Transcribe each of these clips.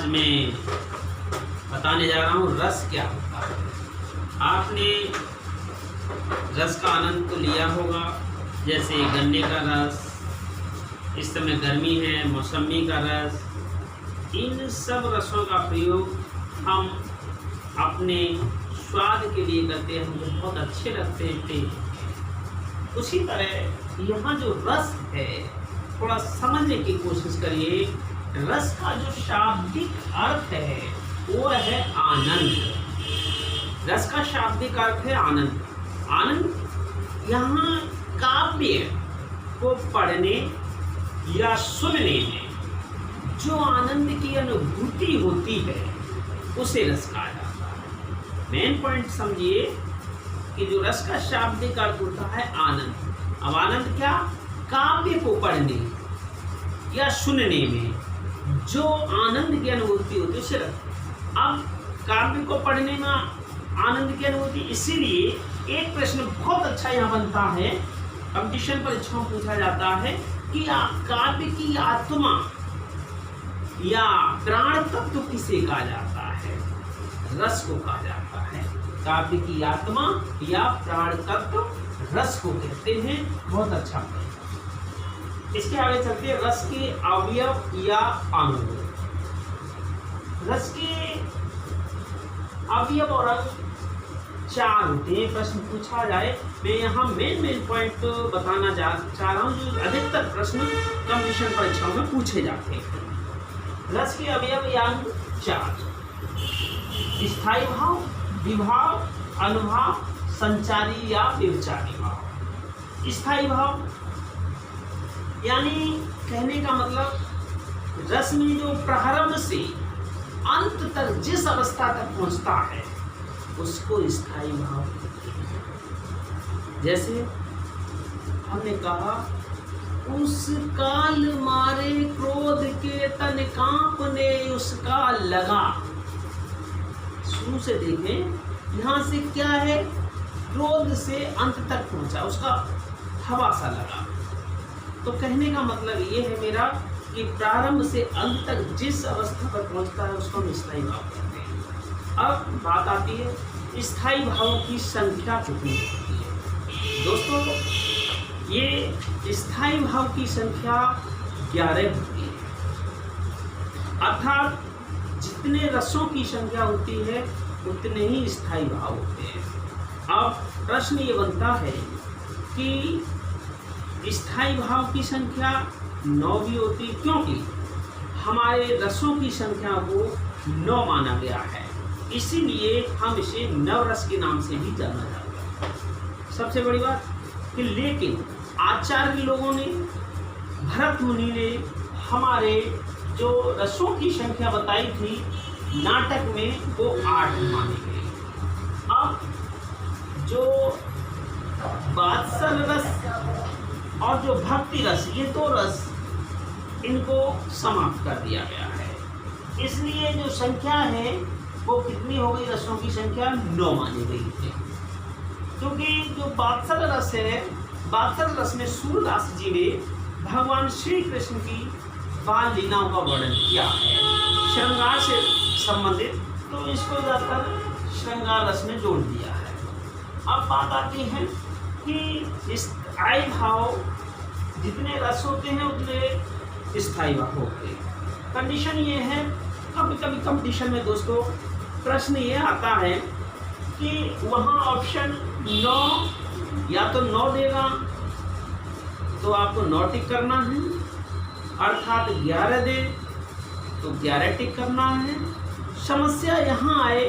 आज मैं बताने जा रहा हूँ रस क्या होता है। आपने रस का आनंद तो लिया होगा, जैसे गन्ने का रस, इस समय गर्मी है मौसमी का रस। इन सब रसों का प्रयोग हम अपने स्वाद के लिए करते हैं, मुझे बहुत अच्छे लगते हैं। उसी तरह यहाँ जो रस है थोड़ा समझने की कोशिश करिए। रस का जो शाब्दिक अर्थ है वो है आनंद। रस का शाब्दिक अर्थ है आनंद। आनंद यहाँ काव्य को पढ़ने या सुनने में जो आनंद की अनुभूति होती है उसे रस कहा जाता है। मेन पॉइंट समझिए कि जो रस का शाब्दिक अर्थ होता है आनंद। अब आनंद क्या? काव्य को पढ़ने या सुनने में जो आनंद की अनुभूति होती है उसे रस। अब काव्य को पढ़ने में आनंद की अनुभूति, इसीलिए एक प्रश्न बहुत अच्छा यहाँ बनता है, कंपटीशन परीक्षाओं में पूछा जाता है कि काव्य की आत्मा या प्राण तत्व किसे कहा जाता है? रस को कहा जाता है। काव्य की आत्मा या प्राण तत्व रस को कहते हैं। बहुत अच्छा। इसके आगे चलते हैं रस के अवयव या अंग। रस के अवयव और अंग 4 होते हैं। प्रश्न पूछा जाए, मैं यहाँ मेन पॉइंट बताना चाह रहा हूँ जो अधिकतर प्रश्न कंपटीशन परीक्षाओं में पूछे जाते हैं। रस के अवयव या अंग 4: स्थायी भाव, विभाव, अनुभाव, संचारी या व्यभिचारी भाव। स्थायी भाव यानी कहने का मतलब रस में जो प्रारंभ से अंत तक जिस अवस्था तक पहुंचता है उसको स्थायी भाव कहते हैं। जैसे हमने कहा, उस काल मारे क्रोध के तन कांपने उसका लगा। शुरू से देखें, यहाँ से क्या है? क्रोध से अंत तक पहुंचा, उसका हवा सा लगा। तो कहने का मतलब ये है मेरा कि प्रारंभ से अंत तक जिस अवस्था पर पहुंचता है उसको हम स्थायी भाव कहते हैं। अब बात आती है स्थायी भावों की संख्या कितनी होती है। दोस्तों, ये स्थायी भाव की संख्या 11 होती है। अर्थात जितने रसों की संख्या होती है उतने ही स्थायी भाव होते हैं। अब प्रश्न ये बनता है कि स्थायी भाव की संख्या 9 भी होती, क्योंकि हमारे रसों की संख्या को 9 माना गया है, इसीलिए हम इसे नवरस के नाम से भी जाना जाता है। सबसे बड़ी बात कि लेकिन आचार्य लोगों ने, भरत मुनि ने हमारे जो रसों की संख्या बताई थी नाटक में वो 8 मानी गई। अब जो वात्सल रस और जो भक्ति रस, ये 2 रस, इनको समाप्त कर दिया गया है। इसलिए जो संख्या है वो कितनी हो गई? रसों की संख्या 9 मानी गई है। क्योंकि जो वात्सल रस है, वात्सल रस में सूरदास जी ने भगवान श्री कृष्ण की बाल लीलाओं का वर्णन किया है श्रृंगार से संबंधित, तो इसको जाकर श्रृंगार रस में जोड़ दिया है। अब बात आती है कि स्थायी भाव, जितने रस होते हैं उतने स्थायी भाव होते हैं। कंडीशन ये है, कभी कभी कंपटीशन में दोस्तों प्रश्न ये आता है कि वहाँ ऑप्शन 9 या तो 9 देगा तो आपको 9 टिक करना है, अर्थात 11 दे तो 11 टिक करना है। समस्या यहाँ आए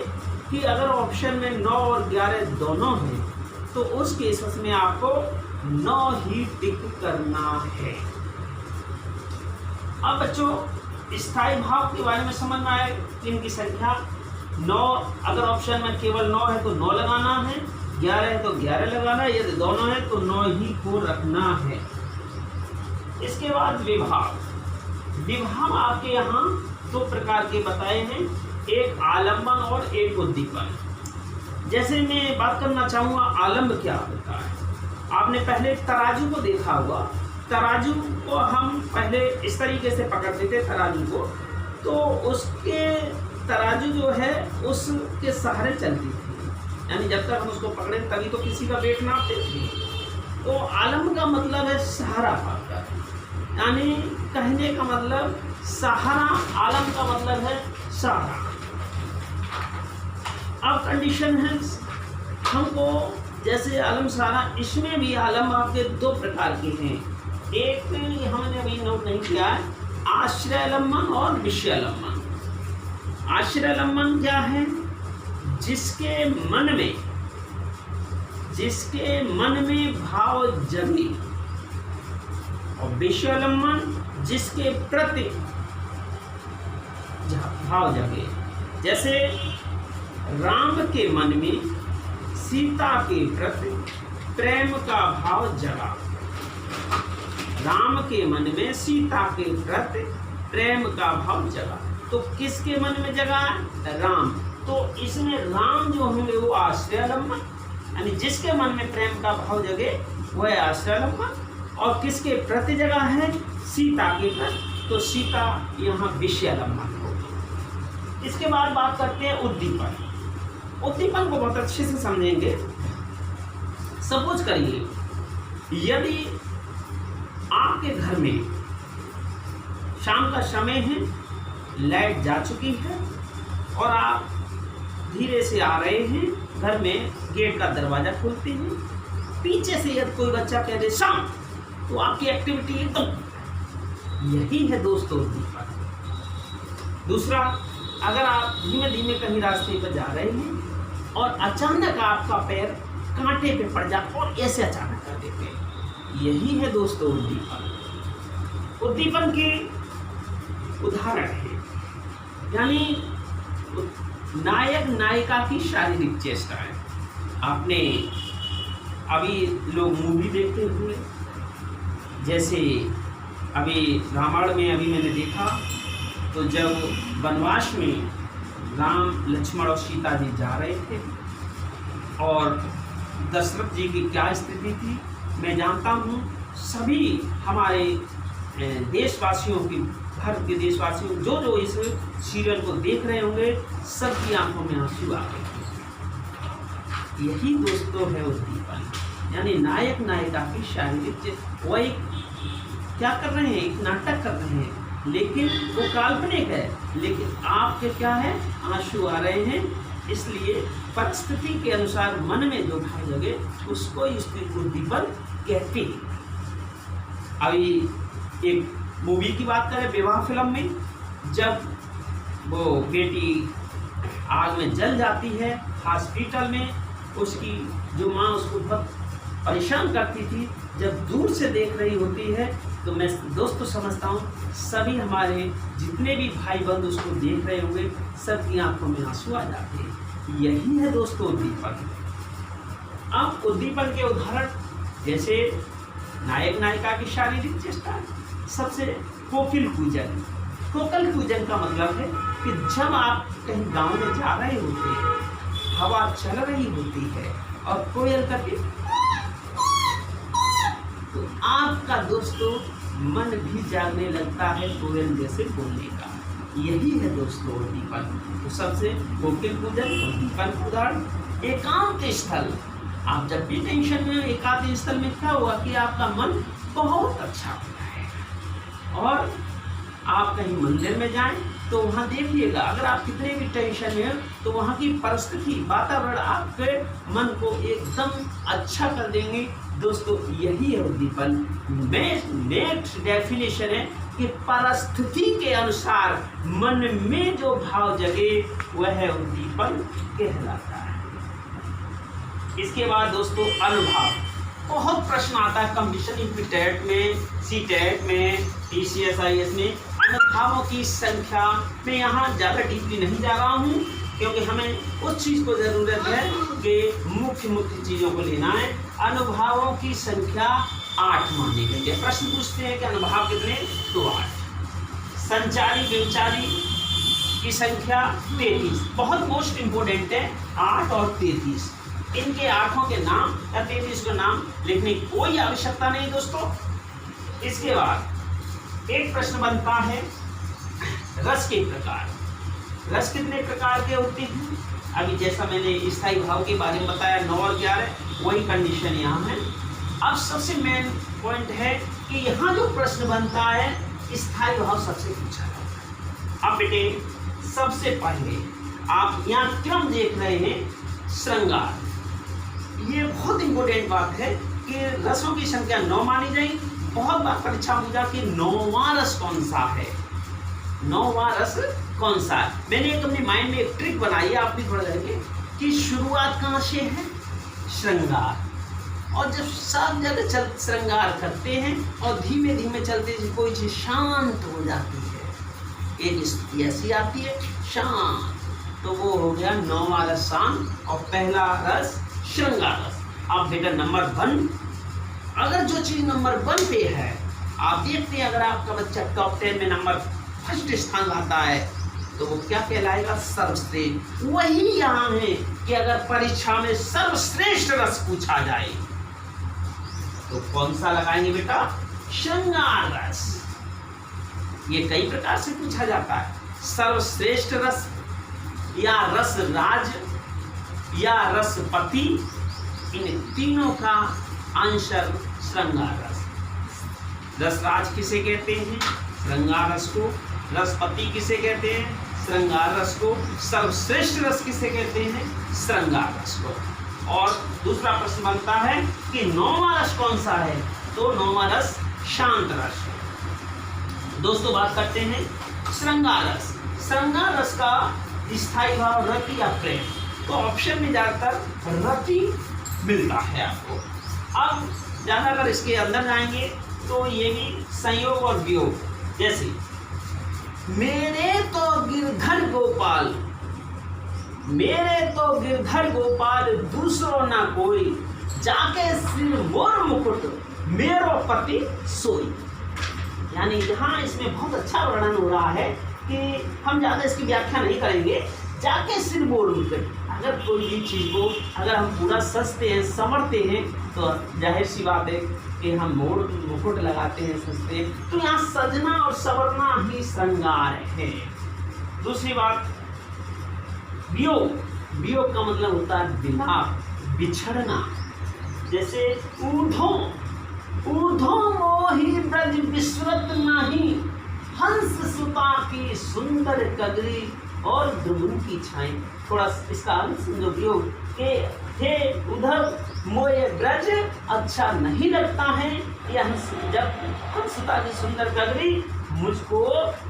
कि अगर ऑप्शन में 9 और 11 दोनों हैं तो उस केस में आपको 9 ही टिक करना है। अब बच्चों, स्थायी भाव के बारे में समझ में आए कि इनकी संख्या 9, अगर ऑप्शन में केवल 9 है तो 9 लगाना है, 11 है तो 11 लगाना है, यदि दोनों है तो 9 ही को रखना है। इसके बाद विभाव। विभाव आपके यहाँ 2 प्रकार के बताए हैं, एक आलम्बन और एक उद्दीपन। जैसे मैं बात करना चाहूँगा आलम्ब क्या होता है। आपने पहले तराजू को देखा होगा। तराजू को हम पहले इस तरीके से पकड़ते थे तराजू को, तो उसके तराजू जो है उसके सहारे चलती थी, यानी जब तक हम उसको पकड़े तभी तो किसी का वेट नापते थे। तो आलम का मतलब है सहारा पाकर, यानी कहने का मतलब सहारा, आलम का मतलब है सहारा। अब कंडीशन है हमको जैसे आलम सहारा, इसमें भी आलम आपके दो प्रकार के हैं। एक हमने अभी नोट नहीं किया है, आश्रयालंबन और विषयालंबन। आश्रयालंबन क्या है? जिसके मन में भाव जगे, और विषयालंबन जिसके प्रति भाव जगे। जैसे राम के मन में सीता के प्रति प्रेम का भाव जगा, राम के मन में सीता के प्रति प्रेम का भाव जगा। तो किसके मन में जगा है? राम। तो इसमें राम जो होंगे वो आश्रयालंबन, यानी जिसके मन में प्रेम का भाव जगे वह आश्रयालंबन, और किसके प्रति जगा है? सीता के प्रति, तो सीता यहाँ विषयालंबन होगी। इसके बाद बात करते हैं उद्दीपन। उद्दीपन को बहुत अच्छे से समझेंगे। सपोज करिए यदि आपके घर में शाम का समय है, लाइट जा चुकी है और आप धीरे से आ रहे हैं, घर में गेट का दरवाजा खोलते हैं, पीछे से यदि कोई बच्चा कह दे शाम, तो आपकी एक्टिविटी एकदम, यही है दोस्तों उद्दीपन। दूसरा, अगर आप धीमे धीमे कहीं रास्ते पर जा रहे हैं और अचानक आपका पैर कांटे पे पड़ जाए और ऐसे अचानक कर देते हैं, यही है दोस्तों उद्दीपन। उद्दीपन के उदाहरण है, यानी नायक नायिका की शारीरिक चेष्टाएं। आपने अभी लोग मूवी देखते हुए, जैसे अभी रामायण में अभी मैंने देखा, तो जब वनवास में राम लक्ष्मण और सीता जी जा रहे थे और दशरथ जी की क्या स्थिति थी, मैं जानता हूँ सभी हमारे देशवासियों की, भारत के देशवासियों जो जो इस सीरियल को देख रहे होंगे, सबकी आंखों में आंसू आ गए थे। यही दोस्तों है उद्दीपन, यानी नायक नायिका की शारीरिक, वो एक क्या कर रहे हैं, एक नाटक कर रहे हैं, लेकिन वो काल्पनिक है, लेकिन आपके क्या है, आंसू आ रहे हैं। इसलिए परिस्थिति के अनुसार मन में जो भाव लगे उसको उद्दीपन कहते हैं। अभी एक मूवी की बात करें, विवाह फिल्म में जब वो बेटी आग में जल जाती है हॉस्पिटल में, उसकी जो माँ उसको बहुत परेशान करती थी, जब दूर से देख रही होती है, तो मैं दोस्तों समझता हूँ सभी हमारे जितने भी भाई बंद उसको देख रहे होंगे, सबकी आंखों में आंसू आ जाते हैं। यही है दोस्तों उद्दीपन। अब उद्दीपन के उदाहरण जैसे नायक नायिका की शारीरिक चेष्टा, सबसे कोकिल कूजन। कोकिल कूजन का मतलब है कि जब आप कहीं गांव में जा रहे होते हैं, हवा चल रही होती है और कोयल करके, तो आपका दोस्तों मन भी जागने लगता है कोयल जैसे बोलने का। यही है दोस्तों उद्दीपन। तो सबसे कोकिल कूजन उद्दीपन उदाहरण। एकांत स्थल, आप जब भी टेंशन में, एकांत स्थल में क्या हुआ कि आपका मन बहुत अच्छा होता है, और आप कहीं मंदिर में जाएं तो वहाँ देखिएगा, अगर आप कितने भी टेंशन में हो तो वहाँ की परिस्थिति, वातावरण आपके मन को एकदम अच्छा कर देंगे। दोस्तों यही है उद्दीपन। नेक्स्ट डेफिनेशन है कि परिस्थिति के अनुसार मन में जो भाव जगे वह उद्दीपन कहलाता है। इसके बाद दोस्तों अनुभव, बहुत प्रश्न आता है कंपटीशन टेट में, सी टेट में, TCS IAS में। अनुभवों की संख्या में यहाँ ज़्यादा डीपली नहीं जा रहा हूँ, क्योंकि हमें उस चीज़ को ज़रूरत है कि मुख्य चीज़ों को लेना है। अनुभवों की संख्या 8 मानी गई है। प्रश्न पूछते हैं कि अनुभव कितने, तो 8। संचारी व्यभिचारी की संख्या 33, बहुत मोस्ट इम्पोर्टेंट है। 8 और 33, इनके आठों के नाम या 33 के नाम लिखने की कोई आवश्यकता नहीं दोस्तों। इसके बाद एक प्रश्न बनता है रस के प्रकार। रस कितने प्रकार के होते हैं? अभी जैसा मैंने स्थायी भाव के बारे में बताया 9 और 11, वही कंडीशन यहाँ है। अब सबसे मेन पॉइंट है कि यहाँ जो प्रश्न बनता है स्थायी भाव सबसे पूछा जाता है। अब बेटे सबसे पहले आप यहाँ क्रम देख रहे हैं श्रृंगार। ये बहुत इंपॉर्टेंट बात है कि रसों की संख्या 9 मानी जाएगी। बहुत बार परीक्षा में पूछा कि 9वां रस कौन सा है, 9वां रस कौन सा है। मैंने एक अपने माइंड में एक ट्रिक बनाई है, आप भी थोड़ा जाएंगे कि शुरुआत कहाँ से है? श्रृंगार। और जब सब जगह श्रृंगार करते हैं और धीमे धीमे चलते कोई चीज शांत हो जाती है, एक स्थिति ऐसी आती है शांत, तो वो हो गया 9वां रस शांत और पहला रस श्रृंगार रस। अब बेटा नंबर 1, अगर जो चीज नंबर 1 पे है, आप देखते हैं अगर आपका बच्चा टॉप 10 में नंबर 1 स्थान आता है तो वो क्या कहलाएगा? सर्वश्रेष्ठ। वही यहाँ है कि अगर परीक्षा में सर्वश्रेष्ठ रस पूछा जाए तो कौन सा लगाएंगे बेटा? श्रृंगार रस। ये कई प्रकार से पूछा जाता है, सर्वश्रेष्ठ रस या रस राज या रसपति, इन तीनों का आंसर श्रृंगार रस। रसराज किसे कहते हैं? श्रृंगार रस को। रसपति किसे कहते हैं? श्रृंगार रस को। सर्वश्रेष्ठ रस किसे कहते हैं? श्रृंगार रस को। और दूसरा प्रश्न बनता है कि 9वां रस कौन सा है? तो 9वां रस शांत रस। दोस्तों बात करते हैं श्रृंगार रस। श्रृंगार रस का स्थायी भाव रति या प्रेम, तो ऑप्शन में ज्यादातर रति मिलता है आपको। अब ज्यादा अगर इसके अंदर जाएंगे तो ये भी संयोग और वियोग, जैसे मेरे तो गिरधर गोपाल, मेरे तो गिरधर गोपाल दूसरो ना कोई, जाके सिर मोर मुकुट मेरो पति सोई। यानी यहाँ इसमें बहुत अच्छा वर्णन हो रहा है कि हम ज़्यादा इसकी व्याख्या नहीं करेंगे। जाके सिर मोर मुकुट, अगर कोई भी चीज़ को अगर हम पूरा सजते हैं समरते हैं तो जाहिर सी बात है कि हम मोर मुकुट लगाते हैं, सजते हैं, तो यहाँ सजना और संवरना ही श्रृंगार है। दूसरी बात वियोग। वियोग का मतलब होता है विलाप, बिछड़ना। जैसे ऊर्ध्वो मोहि ब्रज विस्मृत नाही, हंस सुता की सुंदर कगरी और द्रुमन की छाई। थोड़ा इसका अंश जो वियोग के हे उधर मोये ब्रज अच्छा नहीं लगता है, ये जब हंसता की सुंदर कगरी मुझको,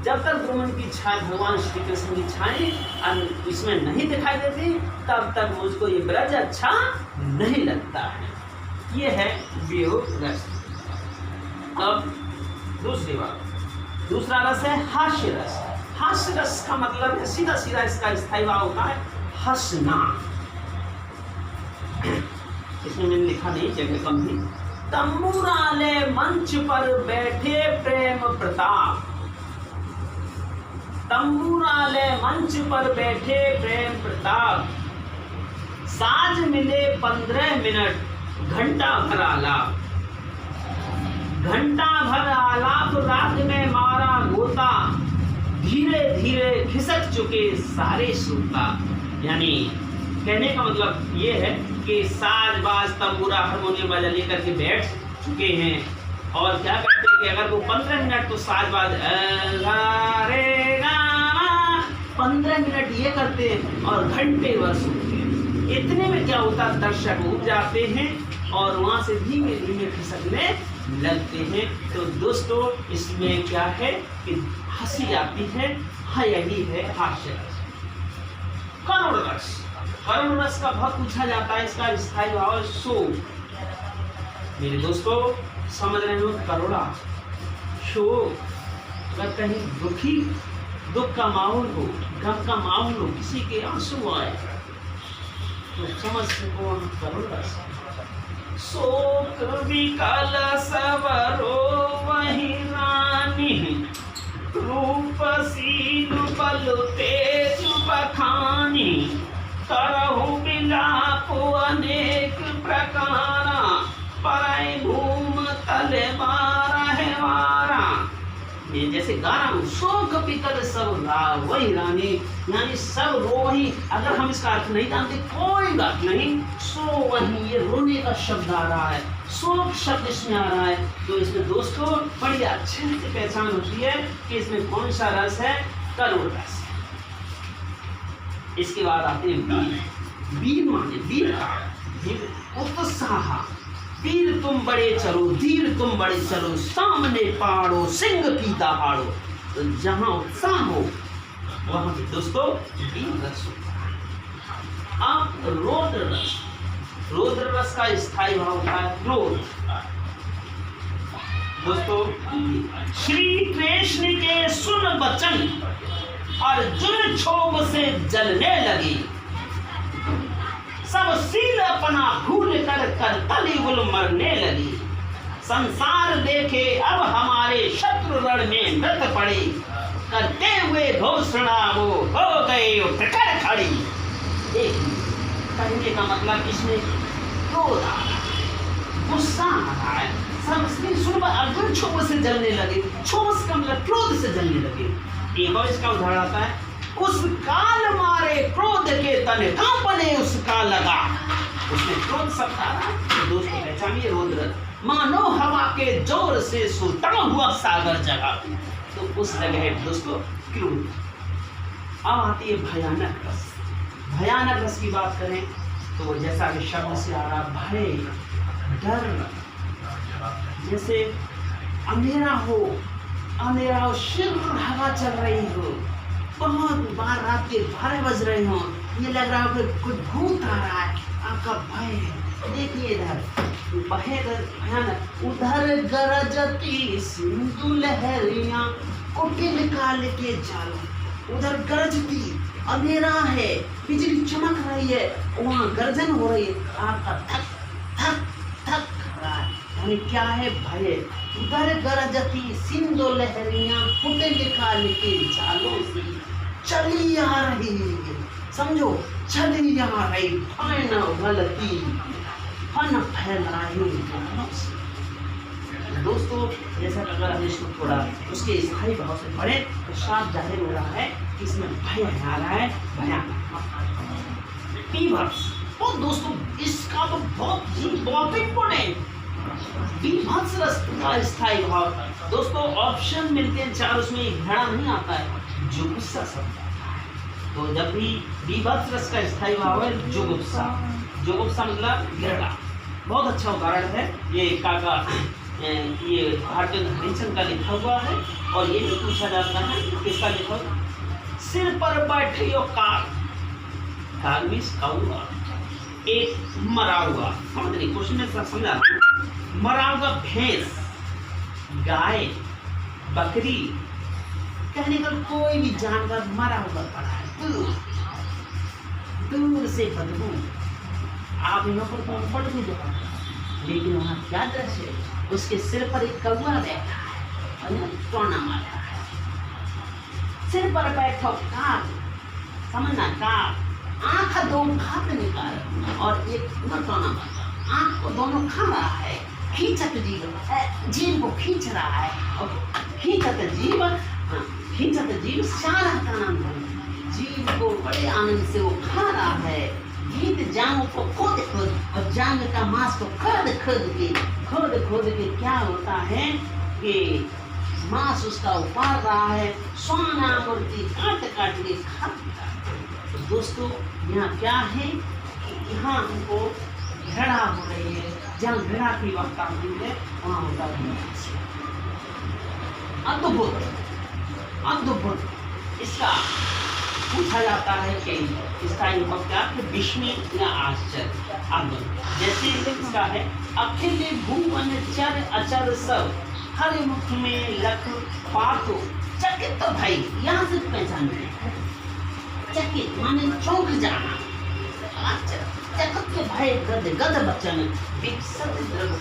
जब तक द्रुमन की छाई भगवान श्री कृष्ण की छाई इसमें नहीं दिखाई देती तब तक मुझको ये ब्रज अच्छा नहीं लगता है। ये है वियोग रस। अब दूसरी बात, दूसरा रस है हास्य रस। हास्य रस का मतलब है सीधा सीधा इसका स्थायी भाव होता है हंसना। इसमें मैंने लिखा नहीं, जगह कम थी। तंबूराले मंच पर बैठे प्रेम प्रताप, तंबूराले मंच पर बैठे प्रेम प्रताप, साज मिले 15 मिनट घंटा भर आलाप, घंटा भर आलाप रात में मारा गोता, धीरे धीरे खिसक चुके सारे सूता। यानी कहने का मतलब ये है कि साज बाज तंबूरा हारमोनियम बाजा लेकर के बैठ चुके हैं और क्या करते हैं कि अगर वो 15 मिनट तो साज बाज 15 मिनट ये करते हैं और घंटे भर सुनते हैं। इतने में क्या होता है, दर्शक उठ जाते हैं और वहाँ से धीमे धीमे खिसकने लगते हैं। तो दोस्तों इसमें क्या है कि हंसी आती है, हाँ यही है हास्य रस। करुण रस, करुण रस का बहुत पूछा जाता है, इसका स्थायी भाव शोक। मेरे दोस्तों समझ रहे हो, करुणा शोक, अगर कहीं दुखी दुख का माहौल हो, गम का माहौल हो, किसी के आंसू आए तो समझ सको करुण रस। शोक विकल सवरो वही रानी, रूप सील बल तेज बखानी, करहु विलाप अनेक प्रकारा, परय भूम तले मारा है मारा। ये जैसे जैसे 11 शोक पितर सब वही रानी, यानी सब रो वही। अगर हम इसका अर्थ नहीं जानते कोई बात नहीं, सो वही, ये रोने का शब्द आ रहा है, शोक शब्द इसमें आ रहा है। तो इसमें दोस्तों बड़ी अच्छे से पहचान होती है कि इसमें कौन सा रस है, करुण रस। इसके बाद आते हैं वीर। वीर माने वीर उत्साह, वीर तुम बड़े चलो, धीर तुम बड़े चलो, सामने पहाड़ो सिंह की दहाड़ो। तो जहां उत्साह हो वहां भी दोस्तों वीर रस होता है। अब रौद्र रस, रौद्र रस का स्थायी भाव होता है क्रोध। दोस्तों श्री कृष्ण के सुन वचन, अर्जुन क्षोभ से जलने लगी, सब सील अपना भूल कर कलियुग मरने लगी। संसार देखे अब हमारे शत्रु रण में मृत पड़े, करते हुए घोषणा वो हो गए उठकर खड़ी। एक कहने का मतलब इसमें क्रोध आ रहा है, गुस्सा आ रहा है। सब सुन अर्जुन क्षोभ से जलने लगे, क्षोभ का मतलब क्रोध से जलने लगे। एक और इसका उदाहरण आता है, उस काल मारे क्रोध के तन कांपने उसका लगा। उसने क्रोध सब था, तो दोस्तों पहचानिए रौद्र, मानो हवा के जोर से सुलता हुआ सागर जगा। तो उस जगह दोस्तों क्रोध। अब आती है भयानक रस। भयानक रस की बात करें तो जैसा कि शब्द से आ रहा, भय, डर, जैसे अंधेरा हो, अंधेरा हो, शीघ्र हवा चल रही हो, बहुत बार रात के 12 बज रहे हो, ये लग रहा है कि कुछ भूत आ रहा है, आपका भय है। देखिए इधर भयानक, उधर गरजती सिंधु लहरियां उठे निकाल के जालो। उधर गरजती, अंधेरा है, बिजली चमक रही है, वहाँ गर्जन हो रही है, आपका थक थक थक रहा है, यानी क्या है, भय। उधर गरजती सिंधु लहरियां फुटे निकाल के जालों से चली आ रही है, समझो चली आ रही, फन गलती, फन फैल रही। दोस्तों जैसा अगर हम इसको थोड़ा उसके स्थायी भाव से पढ़े तो साफ जाहिर हो रहा है कि इसमें भय आ रहा है, भयानक। बीभत्स, और दोस्तों इसका तो बहुत इंपॉर्टेंट, बीभत्स रस का स्थायी भाव। दोस्तों ऑप्शन मिलते हैं 4, उसमें एक घड़ा नहीं आता है, जुगुप्सा शब्द आता है। तो जब भी बीभत्स रस का स्थायी भाव है जुगुप्सा, जुगुप्सा मतलब घृणा। बहुत अच्छा उदाहरण है ये काका, ये भारतीय हरिचंद का लिखा हुआ है, और ये भी पूछा जाता है किसका लिखा हुआ, सिर पर बैठे यो काग मीन्स कौआ, एक मरा हुआ, समझ नहीं क्वेश्चन में समझा, मरा हुआ भैंस, गाय, बकरी, कहने का कोई भी जानवर मरा हुआ पड़ा है, दूर से बदबू, आप यहाँ पर कंफर्ट भी देखा, लेकिन वहाँ क्या दृश्य है, उसके सिर पर एक कौआ बैठा है, टोना मारता है, सिर पर बैठा काग, समझना काग, आँख दो हाथ निकाल और एक टोना मारता, आँख को दोनों खा रहा है, खींचत जीव को खींच रहा है, और खींचत जीव सारा का नाम जीव को बड़े आनंद से वो खा रहा है, गीत जांग को खोद खोद, और जांग का मांस को खोद खोद के क्या होता है कि मांस उसका उपाड़ रहा है, सोना मूर्ति काट के खाता। तो दोस्तों यहाँ क्या है, यहाँ हमको घृणा हो रही है, जहाँ घृणा की वार्ता हुई है वहाँ होता है अद्भुत। इसका पूछा जाता है कि इसका क्या विस्मय या आश्चर्य, अद्भुत। जैसे इसका है, अखिल भुवन चर अचर सब, हर मुख में लख पातो, चकित तो भाई, यहाँ से पहचान है, चकित माने चौंक जाना, चकित के भय गद बचन विकसित द्रव,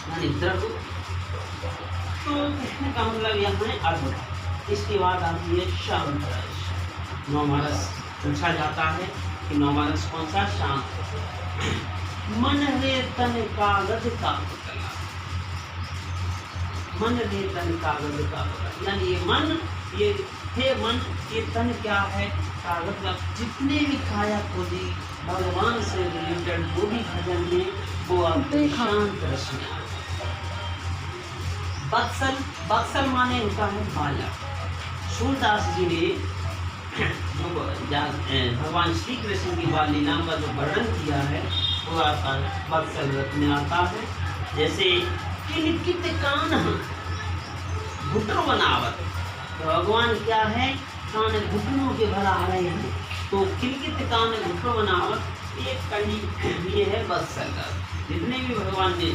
यानी द्रव। तो कहने का मतलब यहाँ है अद्भुत। इसके बाद आती है शांत रस, नौमारस। पूछा जाता है कि नौमारस कौन सा, शांत। मन रे तन कागज का पुतला, मन रे तन कागज का पकड़, यानी ये मन, ये हे मन, ये तन क्या है, कागज का। जितने भी काया खोजी भगवान से रिलेटेड वो भी भजन में वो आपको शांत रचना। बत्सल, बत्सल माने होता है बालक। सूरदास जी ने भगवान श्री कृष्ण की बाल लीला का जो वर्णन किया है वो आपका बत्सल रथ में आता है। जैसे किलकित कान घुटनों बनावत, तो भगवान क्या है, कान घुटनों के भरा रहे हैं, तो किलकित कान घुटनों बनावत, ये कड़ी, ये है बत्सल रथ। जितने भी भगवान ने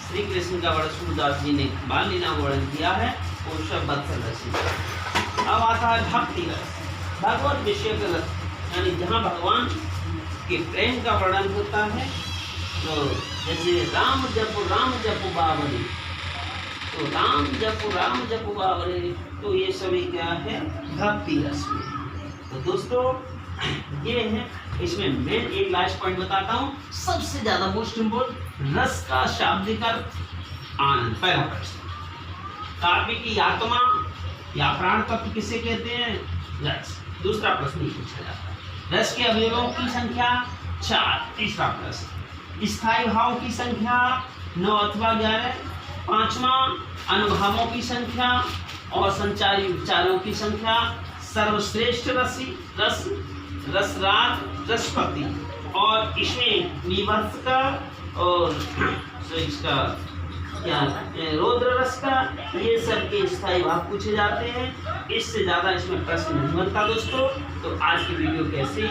श्री कृष्ण का वर्णन सूरदास जी ने बाल लीला वर्णन किया है वो सब बत्सल रस। अब आता है भक्ति रस, भगवत विषय का रस, यानी जहाँ भगवान के प्रेम का वर्णन होता है। तो जैसे राम जप बावली, तो राम जप बावली, तो ये सभी क्या है, भक्ति रस में। तो दोस्तों ये है, इसमें मैं एक लास्ट पॉइंट बताता हूँ, सबसे ज्यादा मोस्ट इम्पोर्टेंट, रस का शाब्दिक अर्थ आनंद। पहला प्रश्न, काव्य की आत्मा या प्राण तत्व किसे कहते हैं, रस। दूसरा प्रश्न ये पूछा जाता है, रस के अवयवों की संख्या 4। तीसरा प्रश्न, स्थायी भाव की संख्या 9 अथवा 11। पांचवा, अनुभवों की संख्या और संचारी विचारों की संख्या। सर्वश्रेष्ठ रस रसराज रसपति, और इसमें विभत्स का और इसका क्या रौद्र रस का, ये सब के स्थायी भाव पूछे जाते हैं। इससे ज़्यादा इसमें प्रश्न नहीं बनता दोस्तों। तो आज की वीडियो कैसी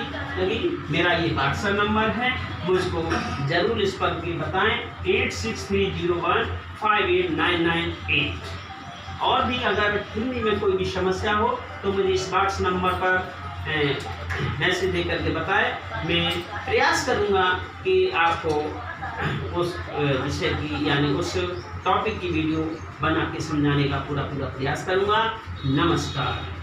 लगी, मेरा ये व्हाट्सएप नंबर है, मुझको जरूर इस पर भी बताएं, 8630158998। और भी अगर हिंदी में कोई भी समस्या हो तो मुझे इस व्हाट्सएप नंबर पर मैसेज दे करके बताएं। मैं प्रयास करूंगा कि आपको उस विषय की यानी उस टॉपिक की वीडियो बना के समझाने का पूरा प्रयास करूंगा। नमस्कार।